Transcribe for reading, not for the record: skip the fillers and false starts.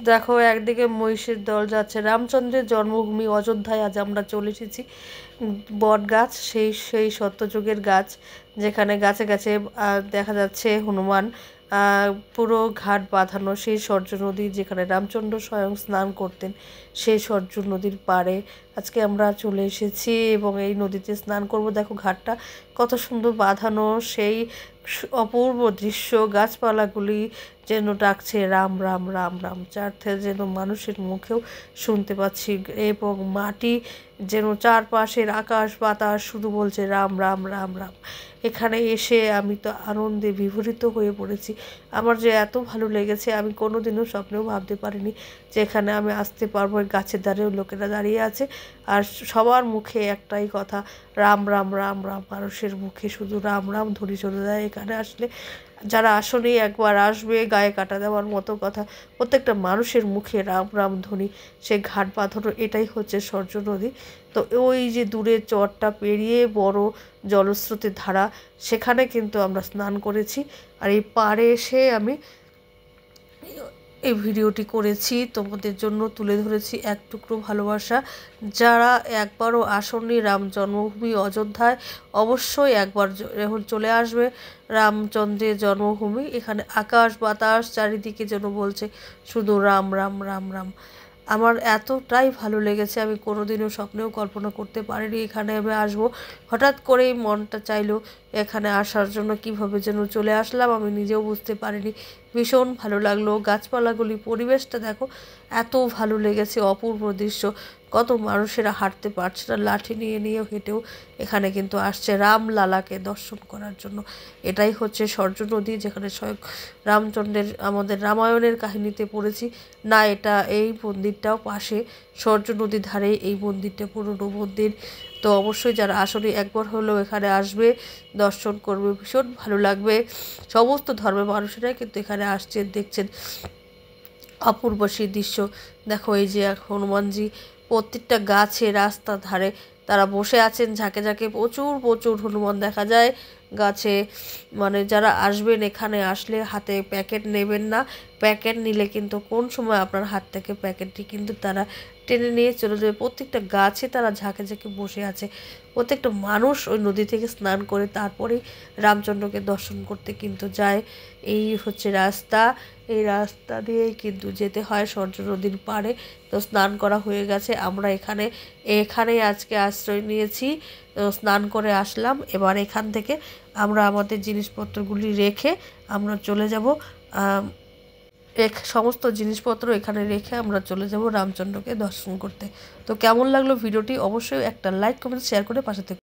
দেখো একদিকে মহিষের দল যাচ্ছে, রামচন্দ্রের জন্মভূমি অযোধ্যায় আজ আমরা চলে এসেছি। বট গাছ, সেই সত্যযুগের গাছ, যেখানে গাছে গাছে দেখা যাচ্ছে হনুমান। পুরো ঘাট বাঁধানো সেই সরযূ নদী, যেখানে রামচন্দ্র স্বয়ং স্নান করতেন, সেই সরযূ নদীর পাড়ে আজকে আমরা চলে এসেছি এবং এই নদীতে স্নান করব। দেখো ঘাটটা কত সুন্দর বাঁধানো, সেই অপূর্ব দৃশ্য, গাছপালাগুলি যেন ডাকছে রাম রাম রাম রাম, যার থেকে যেন মানুষের মুখেও শুনতে পাচ্ছি, এবং মাটি যেন চারপাশের আকাশ বাতাস শুধু বলছে রাম রাম রাম রাম। এখানে এসে আমি তো আনন্দে বিভোরিত হয়ে পড়েছি। আমার যে এত ভালো লেগেছে, আমি কোনোদিনও স্বপ্নেও ভাবতে পারিনি যে এখানে আমি আসতে পারবো। গাছের ধারেও লোকেরা দাঁড়িয়ে আছে, আর সবার মুখে একটাই কথা, রাম রাম রাম রাম। মানুষের মুখে শুধু রাম রাম ধ্বনি চলে যায় এখানে আসলে। যারা আসলেই একবার আসবে, গায়ে কাটা দেওয়ার মতো কথা, প্রত্যেকটা মানুষের মুখে রাম রাম ধ্বনি। সে ঘাট বাঁধানো, এটাই হচ্ছে সরযূ নদী। তো ওই যে দূরে চরটা পেরিয়ে বড় জলস্রোতের ধারা, সেখানে কিন্তু আমরা স্নান করেছি। আর এই পাড়ে এসে আমি এই ভিডিওটি করেছি, তোমাদের জন্য তুলে ধরেছি এক টুকরো ভালোবাসা। যারা একবারও আসেননি রাম জন্মভূমি অযোধ্যায়, অবশ্যই একবার যখন চলে আসবে রামচন্দ্রের জন্মভূমি। এখানে আকাশ বাতাস চারিদিকে যেন বলছে শুধু রাম রাম রাম রাম। আমার এতটাই ভালো লেগেছে, আমি কোনোদিনও স্বপ্নেও কল্পনা করতে পারিনি এখানে আমি আসবো। হঠাৎ করেই মনটা চাইলো এখানে আসার জন্য, কিভাবে যেন চলে আসলাম আমি নিজেও বুঝতে পারিনি। ভীষণ ভালো লাগলো, গাছপালাগুলি, পরিবেশটা দেখো, এত ভালো লেগেছে, অপূর্ব দৃশ্য। কত মানুষেরা হাঁটতে পারছে না, লাঠি নিয়ে নিয়েও হেঁটেও এখানে কিন্তু আসছে রামলালাকে দর্শন করার জন্য। এটাই হচ্ছে সরযূ নদী, যেখানে স্বয়ং রামচন্দ্রের, আমাদের রামায়ণের কাহিনীতে পড়েছি না। এটা এই মন্দিরটাও পাশে, সরযূ নদীর ধারে এই মন্দিরটা, পুরনো মন্দির। তো অবশ্যই যারা আসলে একবার হলেও এখানে আসবে, দর্শন করবে, ভীষণ ভালো লাগবে। সমস্ত ধর্মের মানুষেরাই কিন্তু এখানে আসছেন, দেখছেন অপূর্ব সেই দৃশ্য। দেখো এই যে হনুমানজি, প্রত্যেকটা গাছে রাস্তার ধারে তারা বসে আছেন ঝাঁকে ঝাঁকে, প্রচুর প্রচুর হনুমান দেখা যায় গাছে। মানে যারা আসবেন, এখানে আসলে হাতে প্যাকেট নেবেন না। প্যাকেট নিলে কিন্তু কোন সময় আপনার হাত থেকে প্যাকেটটি কিন্তু তারা টেনে নিয়ে চলে যাবে। প্রত্যেকটা গাছে তারা ঝাঁকে ঝাঁকে বসে আছে। প্রত্যেকটা মানুষ ওই নদী থেকে স্নান করে তারপরেই রামচন্দ্রকে দর্শন করতে কিন্তু যায়। এই হচ্ছে রাস্তা, এই রাস্তা দিয়েই কিন্তু যেতে হয় সরযূ নদীর পাড়ে। তো স্নান করা হয়ে গেছে, আমরা এখানেই আজকে আশ্রয় নিয়েছি। স্নান করে আসলাম, এবার এখান থেকে আমরা আমাদের জিনিসপত্রগুলি রেখে আমরা চলে যাব। সমস্ত জিনিসপত্র এখানে রেখে আমরা চলে যাব রামচন্দ্রকে দর্শন করতে। তো কেমন লাগলো ভিডিওটি, অবশ্যই একটা লাইক কমেন্ট শেয়ার করে পাশে থেকে